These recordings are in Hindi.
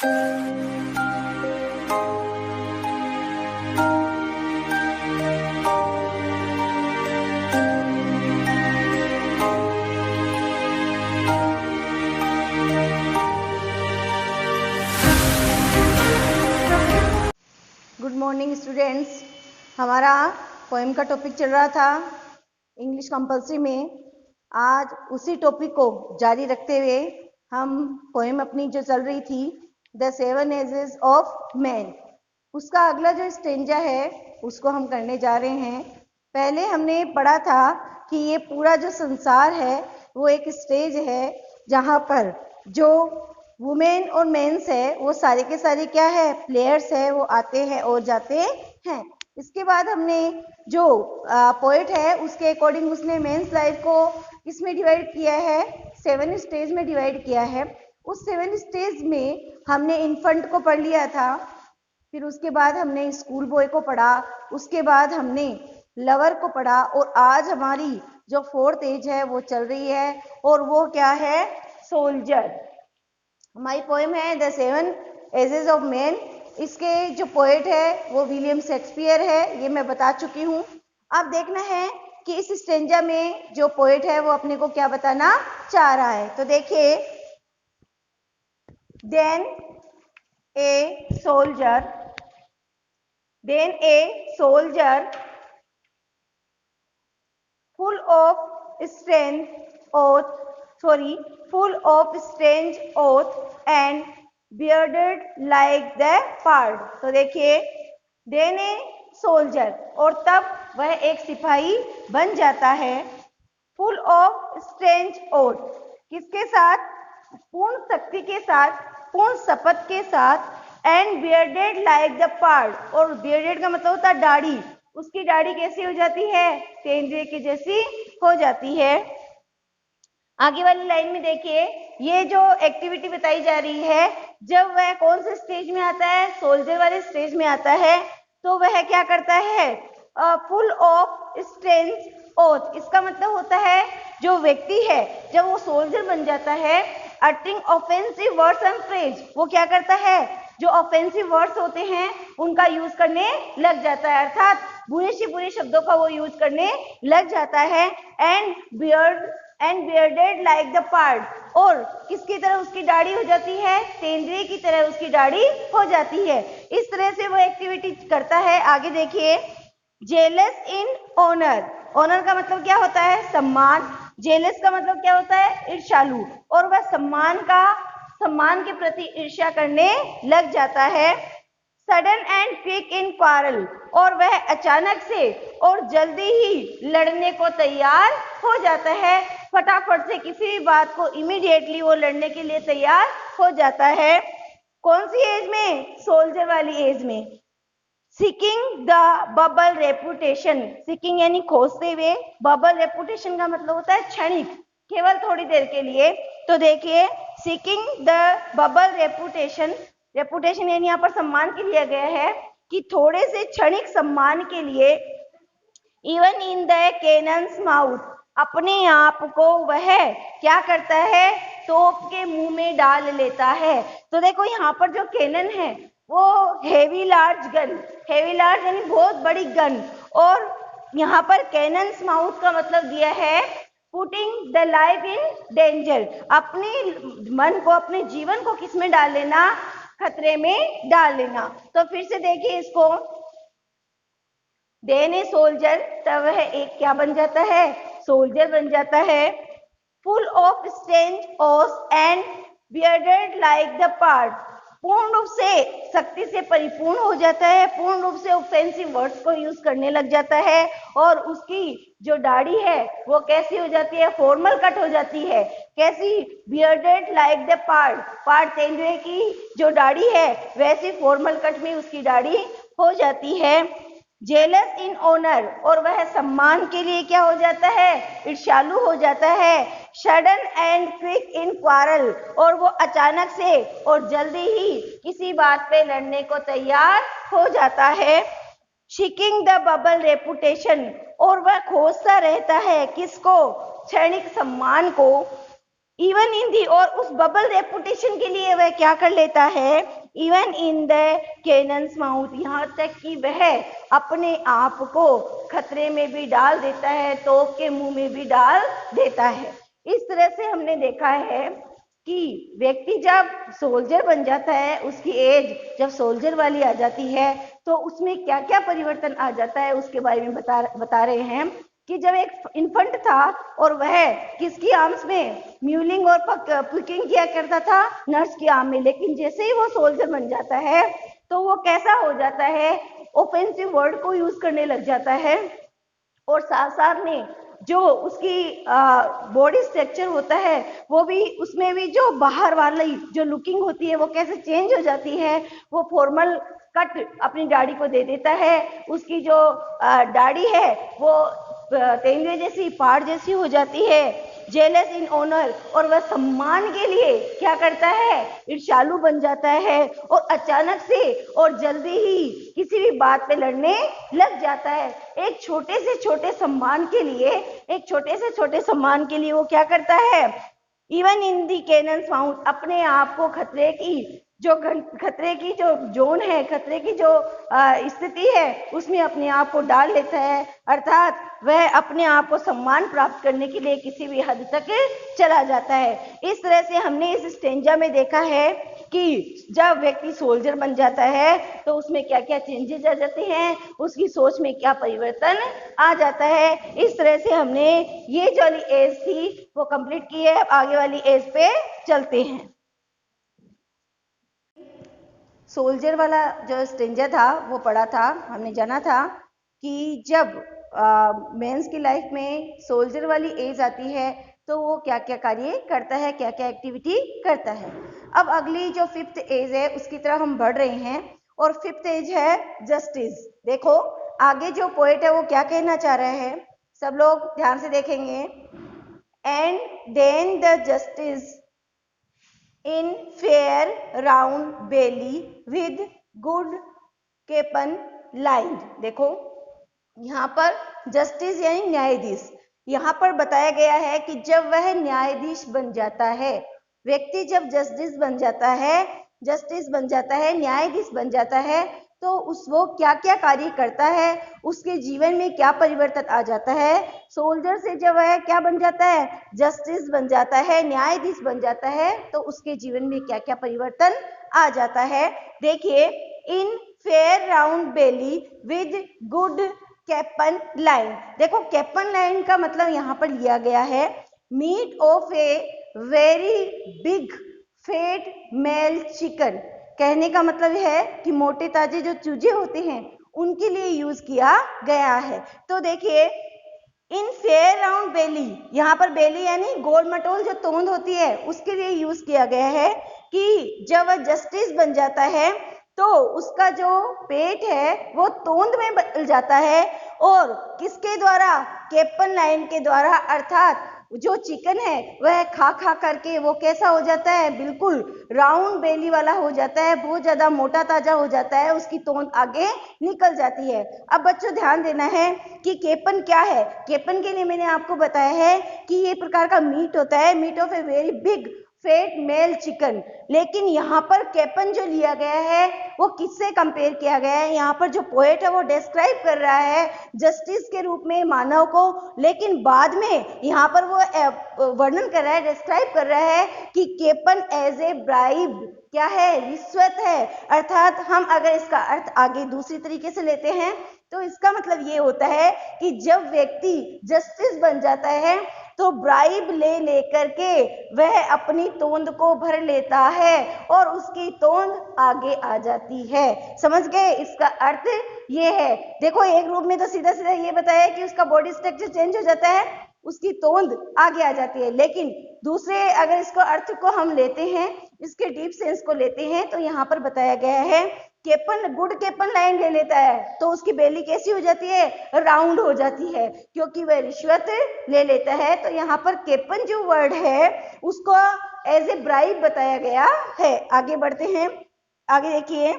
Good morning students. हमारा पोएम का टॉपिक चल रहा था इंग्लिश कंपलसरी में। आज उसी टॉपिक को जारी रखते हुए हम पोएम अपनी जो चल रही थी द 7 एजेस ऑफ मैन, उसका अगला जो स्टेंजा है उसको हम करने जा रहे हैं। पहले हमने पढ़ा था कि ये पूरा जो संसार है वो एक स्टेज है जहाँ पर जो वुमेन और मेंस है वो सारे के सारे क्या है, प्लेयर्स है, वो आते हैं और जाते हैं। इसके बाद हमने जो पोएट है उसके अकॉर्डिंग उसने मेंस लाइफ को किसमें डिवाइड किया है, 7 स्टेज में डिवाइड किया है। उस 7 स्टेज में हमने इन्फेंट को पढ़ लिया था, फिर उसके बाद हमने स्कूल बॉय को पढ़ा, उसके बाद हमने लवर को पढ़ा और आज हमारी जो 4th एज है वो चल रही है और वो क्या है, सोल्जर। हमारी पोएम है द 7 एजेस ऑफ मैन। इसके जो पोएट है वो विलियम शेक्सपियर है, ये मैं बता चुकी हूँ। अब देखना है कि इस स्टेंजा में जो पोएट है वो अपने को क्या बताना चाह रहा है। तो देखिए, then a soldier full of strange oath and bearded like the pard। तो देखिए, देन ए सोल्जर, और तब वह एक सिपाही बन जाता है। फुल ऑफ स्ट्रेंज ओथ, किसके साथ, पूर्ण शक्ति के साथ, पूर्ण शपथ के साथ। एंड बियर्डेड लाइक द पार्ड, और बियर्डेड का मतलब होता है दाढ़ी, उसकी दाढ़ी कैसी हो जाती है, तेंदुए की जैसी हो जाती है। आगे वाली लाइन में देखिए, ये जो एक्टिविटी बताई जा रही है, जब वह कौन से स्टेज में आता है, सोल्जर वाले स्टेज में आता है, तो वह क्या करता है, फुल ऑफ स्ट्रेंज ओथ। इसका मतलब होता है जो व्यक्ति है जब वो सोल्जर बन जाता है, uttering offensive words and phrase, वो क्या करता है, जो ऑफेंसिव वर्ड्स होते हैं उनका यूज करने लग जाता है, अर्थात बुरे से बुरे शब्दों का वो यूज करने लग जाता है। एंड बियर्डेड लाइक द पार्ड, और किसकी तरह उसकी दाढ़ी हो जाती है, तेंदुए की तरह उसकी दाढ़ी हो जाती है। इस तरह से वो एक्टिविटी करता है। आगे देखिए, जेलस इन ऑनर, ऑनर का मतलब क्या होता है, सम्मान। जेलस का मतलब क्या होता है, ईर्ष्यालु, और वह सम्मान के प्रति ईर्ष्या करने लग जाता है। Sudden and quick in quarrel, और वह अचानक से और जल्दी ही लड़ने को तैयार हो जाता है, फटाफट से किसी भी बात को इमीडिएटली वो लड़ने के लिए तैयार हो जाता है। कौन सी एज में, सोल्जर वाली एज में। Seeking the bubble reputation, seeking यानी खोजते हुए, बबल रेपुटेशन का मतलब होता है क्षणिक, केवल थोड़ी देर के लिए। तो देखिए, seeking the bubble reputation, reputation यानी यहाँ पर सम्मान के लिया गया है कि थोड़े से क्षणिक सम्मान के लिए, even in the cannons mouth, अपने आप को वह क्या करता है, तोप के मुंह में डाल लेता है। तो देखो यहाँ पर जो कैनन है वो heavy large gun, heavy large यानी बहुत बड़ी गन, और यहाँ पर कैनन्स माउथ का मतलब दिया है putting the life in danger, अपने मन को, अपने जीवन को किसमें डाल लेना, खतरे में डाल लेना। तो फिर से देखिए इसको, देन ए सोल्जर, तब वह एक क्या बन जाता है, सोल्जर बन जाता है। Full of strange oath and bearded like the pard, पूर्ण रूप से शक्ति से परिपूर्ण हो जाता है, पूर्ण रूप से ऑफेंसिव वर्ड्स को यूज करने लग जाता है, और उसकी जो दाढ़ी है वो कैसी हो जाती है, फॉर्मल कट हो जाती है। कैसी, बियर्डेड लाइक द पार्ड, पार्ड तेंदुए की जो दाढ़ी है वैसी फॉर्मल कट में उसकी दाढ़ी हो जाती है। जेलस इन ऑनर, और वह सम्मान के लिए क्या हो जाता है, ईर्ष्यालु हो जाता है। Sudden and quick in quarrel, और वो अचानक से और जल्दी ही किसी बात पे लड़ने को तैयार हो जाता है। सीकिंग द बबल रेपुटेशन, और वह खोजता रहता है किसको, क्षणिक सम्मान को। इवन इन दी, और उस बबल रेपुटेशन के लिए वह क्या कर लेता है, even in the cannons mouth, यहाँ तक कि वह अपने आप को खतरे में भी डाल देता है, तोप के मुंह में भी डाल देता है। इस तरह से हमने देखा है कि व्यक्ति जब सोल्जर बन जाता है, उसकी एज जब सोल्जर वाली आ जाती है, तो उसमें क्या क्या परिवर्तन आ जाता है उसके बारे में बता रहे हैं कि जब एक इन्फेंट था और वह किसकी आर्म्स में म्यूलिंग और प्लकिंग किया करता था, नर्स की आर्म में, लेकिन जैसे ही वो सोल्जर बन जाता है तो वो कैसा हो जाता है, ऑफेंसिव वर्ड को यूज करने लग जाता है, और साथ साथ में जो उसकी बॉडी स्ट्रक्चर होता है वो भी, उसमें भी जो बाहर वाली जो लुकिंग होती है वो कैसे चेंज हो जाती है, वो फॉर्मल कट अपनी दाढ़ी को दे देता है, उसकी जो दाढ़ी है वो तेंदुए जैसी, पहाड़ जैसी हो जाती है, जेलस इन ऑनर, और वह सम्मान के लिए क्या करता है, ईर्ष्यालु बन जाता है, और अचानक से और जल्दी ही किसी भी बात पे लड़ने लग जाता है। एक छोटे से छोटे सम्मान के लिए, एक छोटे से छोटे सम्मान के लिए वो क्या करता है, even in the cannons mouth, अपने आप को खतरे की जो जोन है, खतरे की जो स्थिति है उसमें अपने आप को डाल लेता है, अर्थात वह अपने आप को सम्मान प्राप्त करने के लिए किसी भी हद तक चला जाता है। इस तरह से हमने इस स्टेंजा में देखा है कि जब व्यक्ति सोल्जर बन जाता है तो उसमें क्या क्या चेंजेस आ जाते हैं, उसकी सोच में क्या परिवर्तन आ जाता है। इस तरह से हमने ये जो वाली एज थी वो कंप्लीट की है। अब आगे वाली एज पे चलते हैं। सोल्जर वाला जो स्टेंजा था वो पढ़ा था, हमने जाना था कि जब मेंस की लाइफ में सोल्जर वाली एज आती है तो वो क्या क्या कार्य करता है, क्या क्या एक्टिविटी करता है। अब अगली जो 5th एज है उसकी तरफ हम बढ़ रहे हैं, और 5th एज है जस्टिस। देखो आगे जो पोएट है वो क्या कहना चाह रहा है, सब लोग ध्यान से देखेंगे। And then the justice in fair round belly with good capon lined। देखो यहाँ पर जस्टिस यानी न्यायाधीश, यहाँ पर बताया गया है कि जब वह न्यायाधीश बन जाता है, व्यक्ति जब जस्टिस बन जाता है, न्यायाधीश बन जाता है, तो वो क्या क्या कार्य करता है, उसके जीवन में क्या परिवर्तन आ जाता है। सोल्जर से जब वह क्या बन जाता है, जस्टिस बन जाता है, न्यायाधीश बन जाता है, तो उसके जीवन में क्या क्या परिवर्तन आ जाता है। देखिए, in fair round belly with good capon line. देखो कैपन लाइन का मतलब यहाँ पर लिया गया है meat of a very big fat male chicken. कहने का मतलब है कि मोटे ताजे जो चूजे होते हैं उनके लिए यूज किया गया है। तो देखिए, इन फेयर राउंड बेली, यहाँ पर बेली यानी गोल मटोल जो तोंद होती है उसके लिए यूज किया गया है कि जब वह जस्टिस बन जाता है तो उसका जो पेट है वो तोंद में बदल जाता है, और किसके द्वारा, कैपन लाइन के द्वारा, अर्थात जो चिकन है वह खा खा करके वो कैसा हो जाता है, बिल्कुल राउंड बेली वाला हो जाता है, बहुत ज्यादा मोटा ताजा हो जाता है, उसकी तोंद आगे निकल जाती है। अब बच्चों ध्यान देना है कि केपन क्या है। केपन के लिए मैंने आपको बताया है कि ये प्रकार का मीट होता है, meat of a very big fat male chicken. लेकिन यहाँ पर कैपन जो लिया गया है वो किससे कंपेयर किया गया है, यहाँ पर जो पोएट है वो डिस्क्राइब कर रहा है जस्टिस के रूप में मानव को, लेकिन बाद में यहाँ पर वो वर्णन कर रहा है, डिस्क्राइब कर रहा है कि कैपन एज ए ब्राइब क्या है, रिश्वत है। अर्थात हम अगर इसका अर्थ आगे दूसरी तरीके से लेते हैं तो इसका मतलब ये होता है कि जब व्यक्ति जस्टिस बन जाता है तो ब्राइब ले लेकर के वह अपनी तोंद को भर लेता है और उसकी तोंद आगे आ जाती है। समझ गए, इसका अर्थ ये है। देखो एक रूप में तो सीधा सीधा ये बताया कि उसका बॉडी स्ट्रक्चर चेंज हो जाता है, उसकी तोंद आगे आ जाती है, लेकिन दूसरे अगर इसको अर्थ को हम लेते हैं, इसके डीप सेंस को लेते हैं, तो यहाँ पर बताया गया है केपन, गुड केपन लाइन ले लेता है तो उसकी बेली कैसी हो जाती है, राउंड हो जाती है, क्योंकि वह रिश्वत ले लेता है। तो यहाँ पर केपन जो वर्ड है उसको एज ए ब्राइब बताया गया है। आगे बढ़ते हैं, आगे देखिए,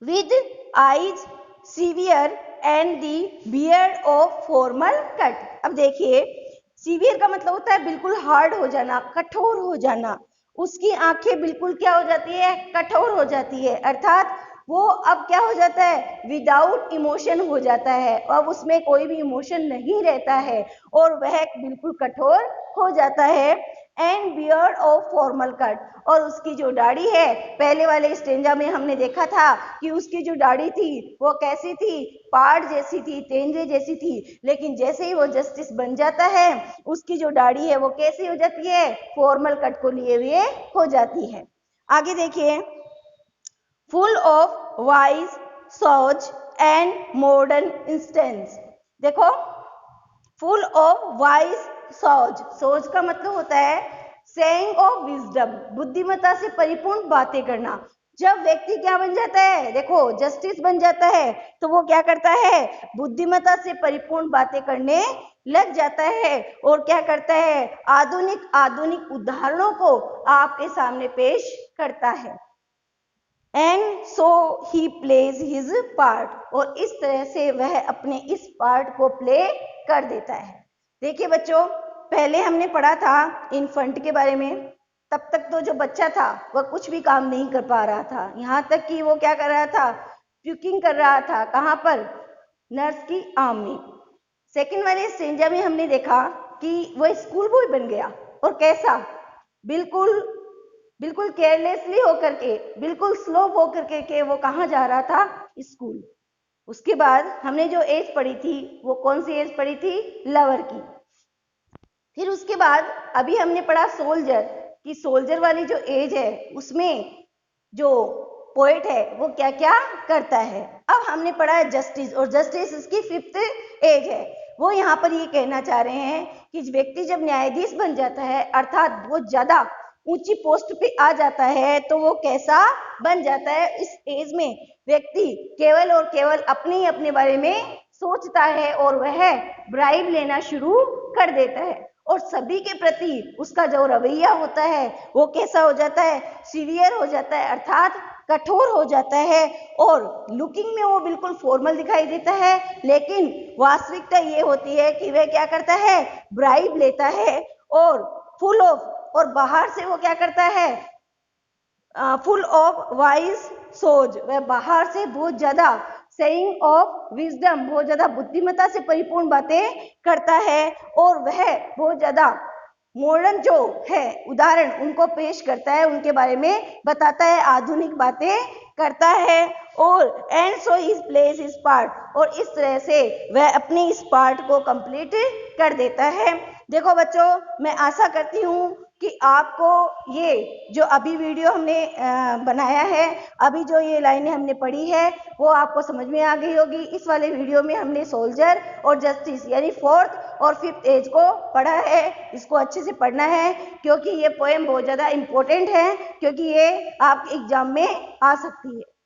with eyes severe and the beard of formal cut. अब देखिए, सीवियर का मतलब होता है बिल्कुल हार्ड हो जाना, कठोर हो जाना। उसकी आंखें बिल्कुल क्या हो जाती है, कठोर हो जाती है, अर्थात वो अब क्या हो जाता है, विदाउट इमोशन हो जाता है, अब उसमें कोई भी इमोशन नहीं रहता है और वह बिल्कुल कठोर हो जाता है। And beard of formal cut, और उसकी जो दाढ़ी है, पहले वाले स्टेंजा में हमने देखा था कि उसकी जो दाढ़ी थी वो कैसी थी, पार्ट जैसी थी, तेंजे जैसी थी, लेकिन जैसे ही वो जस्टिस बन जाता है उसकी जो दाढ़ी है वो कैसी हो जाती है, फॉर्मल कट को लिए हुए हो जाती है। आगे देखिए, full of wise saws and modern instances. देखो, फुल ऑफ वाइज सॉज, सोच का मतलब होता है सेइंग ऑफ विजडम, बुद्धिमत्ता से परिपूर्ण बातें करना। जब व्यक्ति क्या बन जाता है, देखो जस्टिस बन जाता है तो वो क्या करता है, बुद्धिमत्ता से परिपूर्ण बातें करने लग जाता है और क्या करता है, आधुनिक आधुनिक उदाहरणों को आपके सामने पेश करता है। And so he plays his part, और इस तरह से वह अपने इस पार्ट को प्ले कर देता है। देखिए बच्चों, पहले हमने पढ़ा था इन्फेंट के बारे में, तब तक तो जो बच्चा था वह कुछ भी काम नहीं कर पा रहा था, यहाँ तक कि वो क्या कर रहा था, प्यूकिंग कर रहा था। कहाँ पर, नर्स की आर्म में। सेकेंड वाले स्टेंजा में हमने देखा कि वह स्कूल बॉय बन गया, और कैसा, बिल्कुल बिल्कुल केयरलेसली होकर के, बिल्कुल स्लो होकर के वो कहाँ जा रहा था, स्कूल। उसके बाद हमने जो एज पढ़ी थी वो कौन सी एज पढ़ी थी, लवर की। फिर उसके बाद अभी हमने पढ़ा सोल्जर, कि सोल्जर वाली जो एज है उसमें जो पोएट है वो क्या क्या करता है। अब हमने पढ़ा है जस्टिस, और जस्टिस इसकी 5th एज है। वो यहाँ पर ये कहना चाह रहे हैं कि व्यक्ति जब न्यायाधीश बन जाता है, अर्थात बहुत ज्यादा ऊंची पोस्ट पे आ जाता है, तो वो कैसा बन जाता है, इस एज में व्यक्ति केवल और केवल अपने ही अपने बारे में सोचता है और वह ब्राइब लेना शुरू कर देता है, और सभी के प्रति उसका जो रवैया होता है वो कैसा हो जाता है, सीवियर हो जाता है, अर्थात कठोर हो जाता है। और लुकिंग में वो बिल्कुल फॉर्मल दिखाई देता है, लेकिन वास्तविकता ये होती है कि वह क्या करता है, ब्राइब लेता है और फुल ऑफ, और बाहर से वो क्या करता है, फुल ऑफ वाइज सोज, वह बाहर से बहुत ज्यादा सेइंग ऑफ विजडम, बहुत ज्यादा बुद्धिमत्ता से परिपूर्ण बातें करता है, और वह बहुत ज्यादा मॉडर्न जो है उदाहरण उनको पेश करता है, उनके बारे में बताता है, आधुनिक बातें करता है। और and so is place is part, और इस तरह से वह अपने इस पार्ट को कंप्लीट कर देता है। देखो बच्चों, मैं आशा करती हूँ कि आपको ये जो अभी वीडियो हमने बनाया है, अभी जो ये लाइनें हमने पढ़ी है वो आपको समझ में आ गई होगी। इस वाले वीडियो में हमने सोल्जर और जस्टिस यानी 4th और 5th एज को पढ़ा है। इसको अच्छे से पढ़ना है क्योंकि ये पोएम बहुत ज़्यादा इम्पोर्टेंट है, क्योंकि ये आपके एग्जाम में आ सकती है।